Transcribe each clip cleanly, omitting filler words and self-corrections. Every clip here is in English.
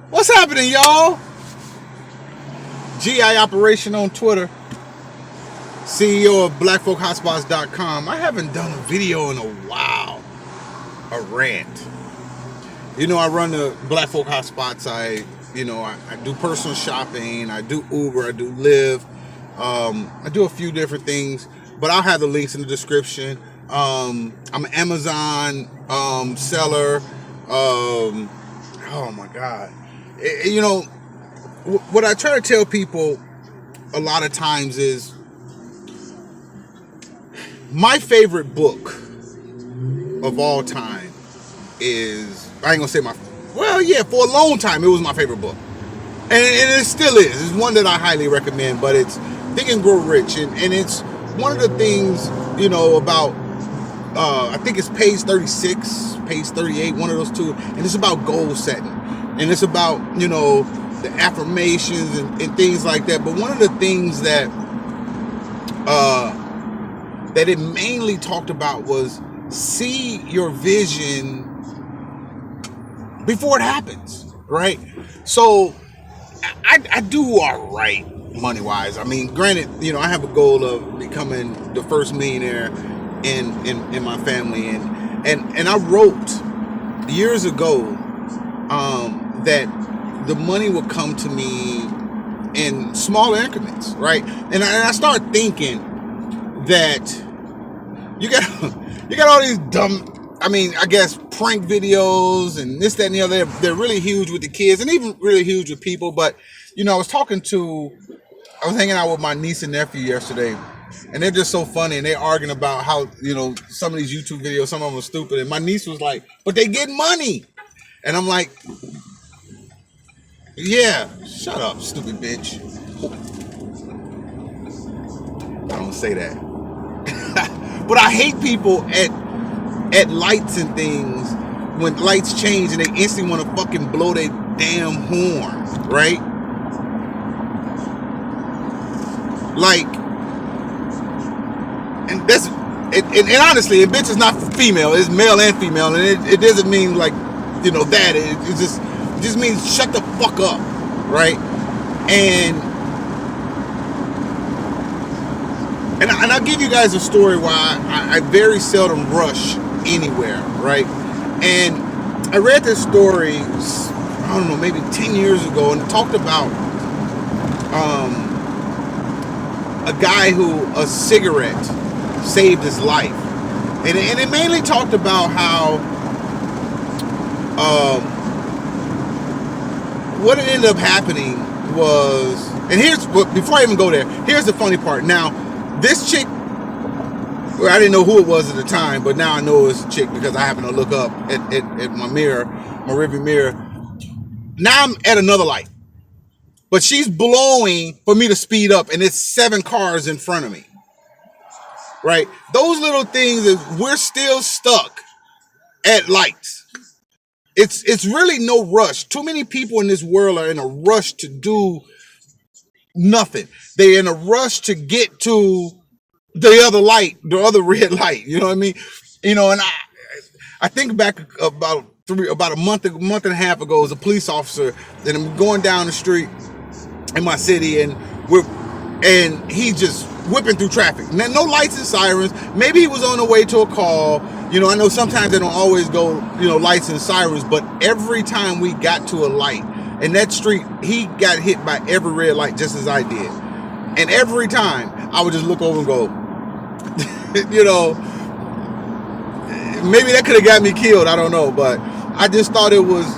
What's happening, y'all? GI Operation on Twitter. CEO of BlackFolkHotspots.com. I haven't done a video in a while. A rant. You know, I run the Black Folk Hotspots. I do personal shopping. I do Uber. I do Lyft. I do a few different things, but I'll have the links in the description. I'm an Amazon seller. Oh my God. What I try to tell people a lot of times is my favorite book of all time is, I ain't gonna say for a long time it was my favorite book. And it still is. It's one that I highly recommend, but it's Think and Grow Rich. And it's one of the things, about, I think it's page 36, page 38, one of those two. And it's about goal setting. And it's about, the affirmations and things like that. But one of the things that it mainly talked about was see your vision before it happens, right? So I do all right money-wise. I mean, granted, I have a goal of becoming the first millionaire in my family, and I wrote years ago that the money would come to me in smaller increments, right? And I started thinking that you got all these dumb, I guess prank videos and this, that, and the other. They're really huge with the kids and even really huge with people. But I was hanging out with my niece and nephew yesterday, and they're just so funny, and they're arguing about how some of these YouTube videos, some of them are stupid. And my niece was like, "But they get money," and I'm like, "Yeah, shut up, stupid bitch." I don't say that. But I hate people at lights and things when lights change and they instantly want to fucking blow their damn horn, right? Like, and that's and honestly, a bitch is not for female; it's male and female, and it doesn't mean like that. It just means shut the fuck up, right? And I'll give you guys a story why I very seldom rush anywhere, right? And I read this story, I don't know, maybe 10 years ago, and it talked about a guy who a cigarette saved his life. And it mainly talked about how what ended up happening was, and before I even go there, here's the funny part. Now, this chick, well, I didn't know who it was at the time, but now I know it's a chick because I happen to look up at my mirror, my rearview mirror. Now I'm at another light, but she's blowing for me to speed up, and it's 7 cars in front of me, right? Those little things, we're still stuck at lights. It's really no rush. Too many people in this world are in a rush to do nothing. They're in a rush to get to the other light, the other red light. You know what I mean? And I think back about a month and a half ago, as a police officer, and I'm going down the street in my city, and he's just whipping through traffic. No lights and sirens. Maybe he was on the way to a call. I know sometimes they don't always go, lights and sirens, but every time we got to a light in that street, he got hit by every red light just as I did. And every time I would just look over and go, maybe that could have got me killed. I don't know. But I just thought it was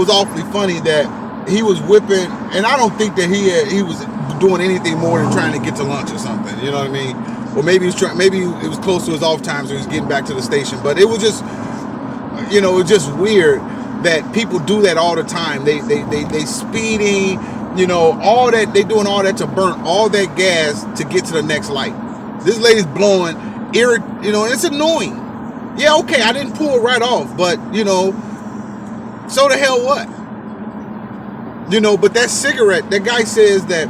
awfully funny that he was whipping. And I don't think that he was doing anything more than trying to get to lunch or something. You know what I mean? Or maybe it was close to his off time, so he was getting back to the station. But it was just, it was just weird that people do that all the time. They speeding, all that, they doing all that to burn all that gas to get to the next light. This lady's blowing, and it's annoying. Yeah, okay, I didn't pull it right off, but so the hell what? But that cigarette, that guy says that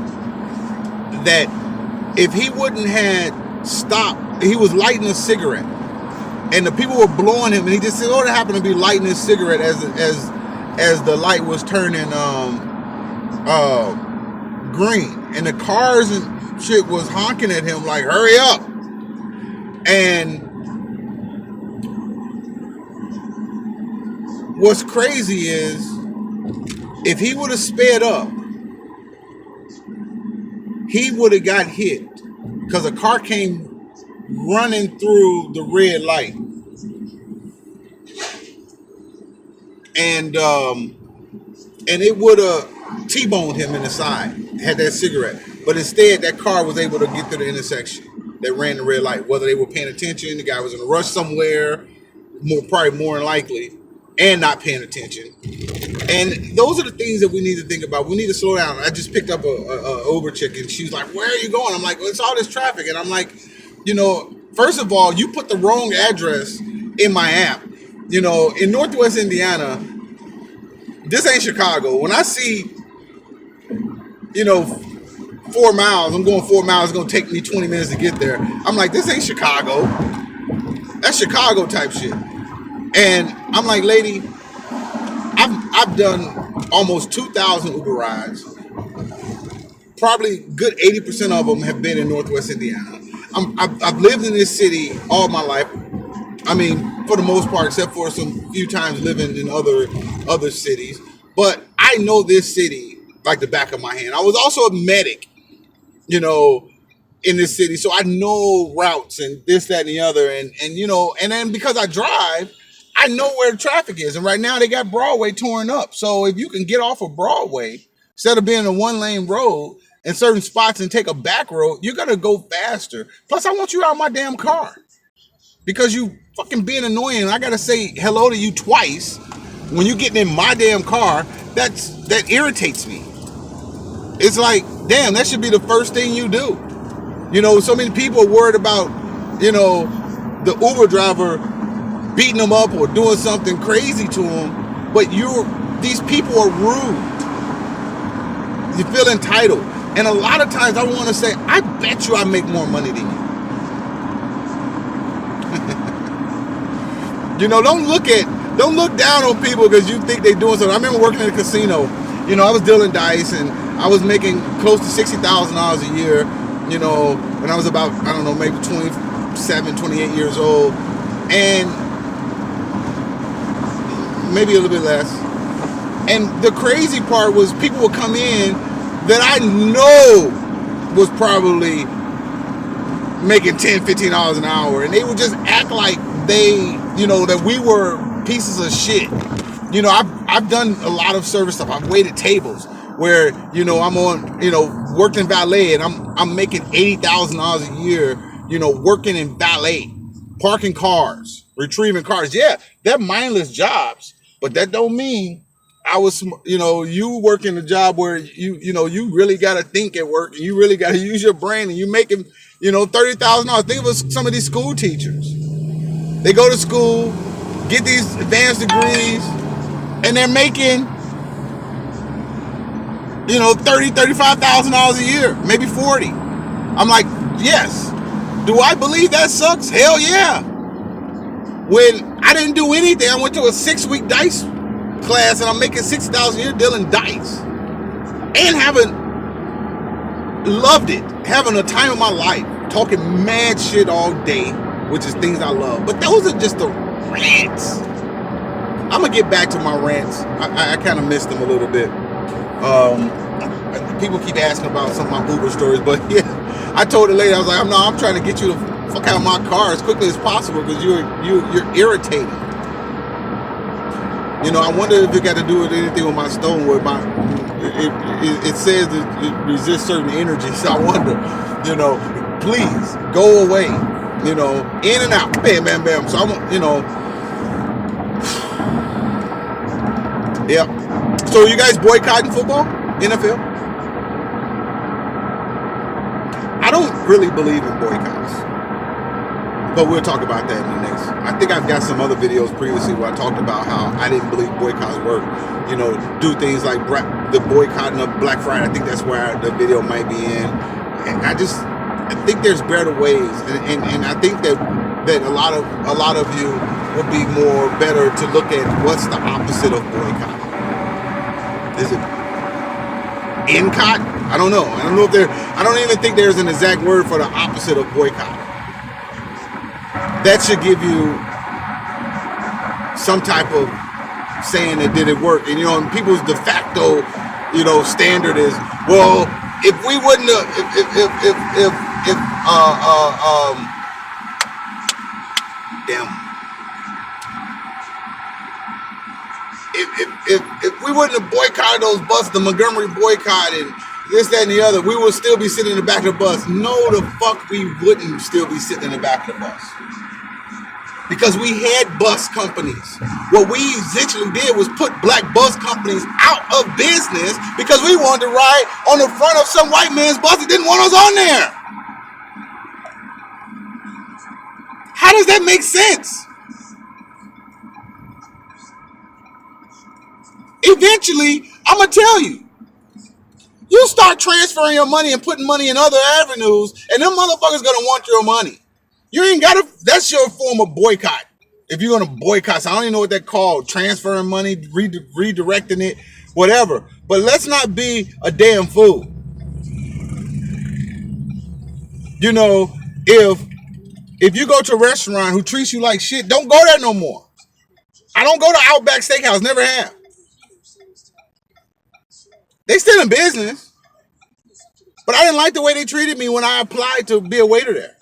if he wouldn't had stopped, he was lighting a cigarette, and the people were blowing him, and he just said, "Oh, that happened to be lighting his cigarette as as the light was turning green, and the cars and shit was honking at him like, hurry up. And what's crazy is, if he would have sped up, he would have got hit, because a car came running through the red light, and it would have T-boned him in the side, had that cigarette. But instead, that car was able to get through the intersection that ran the red light. Whether they were paying attention, the guy was in a rush somewhere, probably more than likely, and not paying attention. And those are the things that we need to think about. We need to slow down. I just picked up a Uber chick, and she was like, where are you going? I'm like, well, it's all this traffic. And I'm like, first of all, you put the wrong address in my app. In Northwest Indiana, this ain't Chicago. When I see, 4 miles, I'm going 4 miles, it's going to take me 20 minutes to get there. I'm like, this ain't Chicago. That's Chicago type shit. And I'm like, lady, I've done almost 2,000 Uber rides. Probably good 80% of them have been in Northwest Indiana. I've lived in this city all my life. I mean, for the most part, except for some few times living in other cities. But I know this city like the back of my hand. I was also a medic, in this city. So I know routes and this, that, and the other. And then because I drive, I know where the traffic is. And right now they got Broadway torn up. So if you can get off of Broadway, instead of being a 1-lane road in certain spots and take a back road, you're going to go faster. Plus, I want you out of my damn car. Because you fucking being annoying. I got to say hello to you twice when you're getting in my damn car. That irritates me. It's like, damn, that should be the first thing you do. So many people are worried about, the Uber driver beating them up or doing something crazy to them. But these people are rude. You feel entitled. And a lot of times I want to say, I bet you I make more money than you. Don't look down on people because you think they're doing something. I remember working in a casino. I was dealing dice, and I was making close to $60,000 a year, when I was about, I don't know, maybe 27, 28 years old. And maybe a little bit less. And the crazy part was people would come in that I know was probably making $10, $15 an hour, and they would just act like that we were pieces of shit. I've done a lot of service stuff. I've waited tables where, I'm on, worked in valet, and I'm making $80,000 a year, working in valet, parking cars, retrieving cars. Yeah, they're mindless jobs, but that don't mean you working a job where you really got to think at work, and you really got to use your brain, and you making, $30,000. Think of some of these school teachers. They go to school, get these advanced degrees, and they're making, $30,000, $35,000 a year, maybe 40. I'm like, yes. Do I believe that sucks? Hell yeah. When I didn't do anything, I went to a 6-week dice class, and I'm making $60,000 a year dealing dice, and loved it, having a time of my life, talking mad shit all day, which is things I love. But those are just the rants. I'm gonna get back to my rants. I kind of missed them a little bit. People keep asking about some of my Uber stories, but yeah, I told the lady, I was like, I'm trying to get you the fuck out of my car as quickly as possible because you're irritating. I wonder if it got to do with anything with my stone. With it says that it resists certain energies. So I wonder, please go away. In and out, bam, bam, bam. So yeah. So you guys boycotting football, NFL? I don't really believe in boycotts, but we'll talk about that in the next. I think I've got some other videos previously where I talked about how I didn't believe boycotts work. Do things like the boycotting of Black Friday. I think that's where the video might be in. And I think there's better ways, and I think that a lot of you would be better to look at what's the opposite of boycott. is it incot? I don't know. I don't know if there. I don't even think there's an exact word for the opposite of boycott. That should give you some type of saying that did it work. And you know, people's de facto, you know, standard is, well, if we wouldn't have, if damn. If we wouldn't have boycotted those buses, the Montgomery boycott and this, that, and the other, we would still be sitting in the back of the bus. No, the fuck we wouldn't still be sitting in the back of the bus. Because we had bus companies. What we essentially did was put black bus companies out of business because we wanted to ride on the front of some white man's bus that didn't want us on there. How does that make sense? Eventually, I'm going to tell you, you start transferring your money and putting money in other avenues, and them motherfuckers going to want your money. You ain't got to, that's your form of boycott. If you're going to boycott, so I don't even know what that's called, transferring money, redirecting it, whatever. But let's not be a damn fool. You know, if you go to a restaurant who treats you like shit, don't go there no more. I don't go to Outback Steakhouse, never have. They still in business, but I didn't like the way they treated me when I applied to be a waiter there.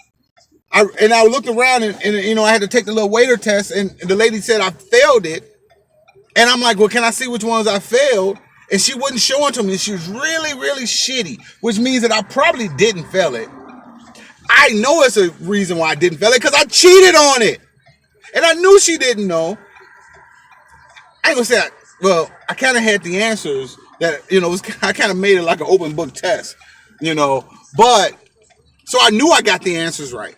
I looked around and you know, I had to take the little waiter test, and the lady said I failed it. And I'm like, well, can I see which ones I failed? And she wouldn't show it to me. She was really, really shitty, which means that I probably didn't fail it. I know it's a reason why I didn't fail it, because I cheated on it. And I knew she didn't know. I ain't gonna say that. Well, I kind of had the answers that, you know, I kind of made it like an open book test, you know. But, so I knew I got the answers right.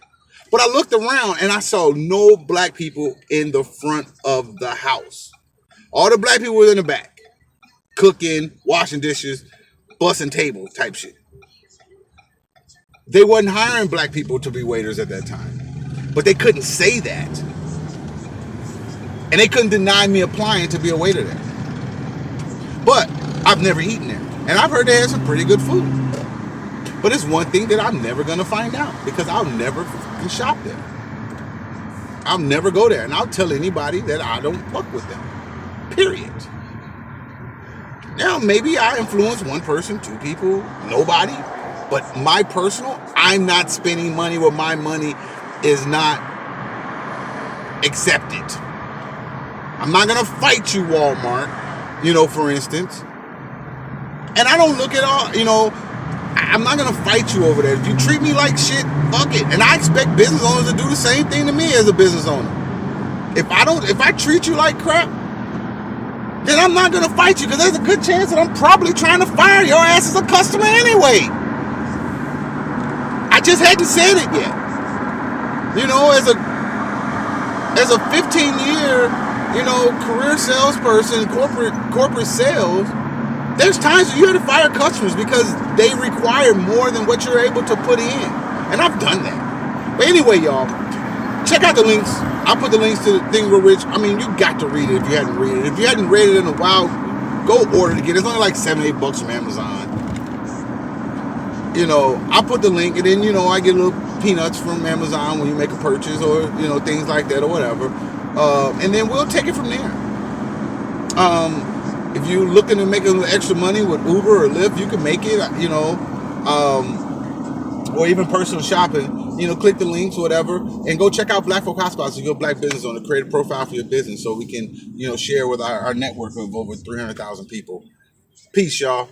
But I looked around and I saw no black people in the front of the house. All the black people were in the back, cooking, washing dishes, bussing tables type shit. They wasn't hiring black people to be waiters at that time. But they couldn't say that. And they couldn't deny me applying to be a waiter there. But I've never eaten there. And I've heard they have some pretty good food. But it's one thing that I'm never going to find out, because I'll never fucking shop there. I'll never go there. And I'll tell anybody that I don't fuck with them. Period. Now, maybe I influence one person, two people, nobody. But my personal, I'm not spending money where my money is not accepted. I'm not going to fight you, Walmart, you know, for instance. And I don't look at all, you know, I'm not going to fight you over there. If you treat me like shit, fuck it. And I expect business owners to do the same thing to me as a business owner. If I treat you like crap, then I'm not going to fight you, because there's a good chance that I'm probably trying to fire your ass as a customer anyway. I just hadn't said it yet. You know, as a 15-year, you know, career salesperson, corporate sales, there's times when you have to fire customers because they require more than what you're able to put in. And I've done that. But anyway, y'all, check out the links. I'll put the links to the thing real rich. I mean, you got to read it if you hadn't read it. If you hadn't read it in a while, go order it again. It's only like $7-8 from Amazon. You know, I'll put the link, and then, you know, I get little peanuts from Amazon when you make a purchase, or, you know, things like that, or whatever. And then we'll take it from there. If you're looking to make a little extra money with Uber or Lyft, you can make it, you know, or even personal shopping. You know, click the links, whatever, and go check out Black Folk Hotspots if you're a black business owner. Create a profile for your business so we can, you know, share with our network of over 300,000 people. Peace, y'all.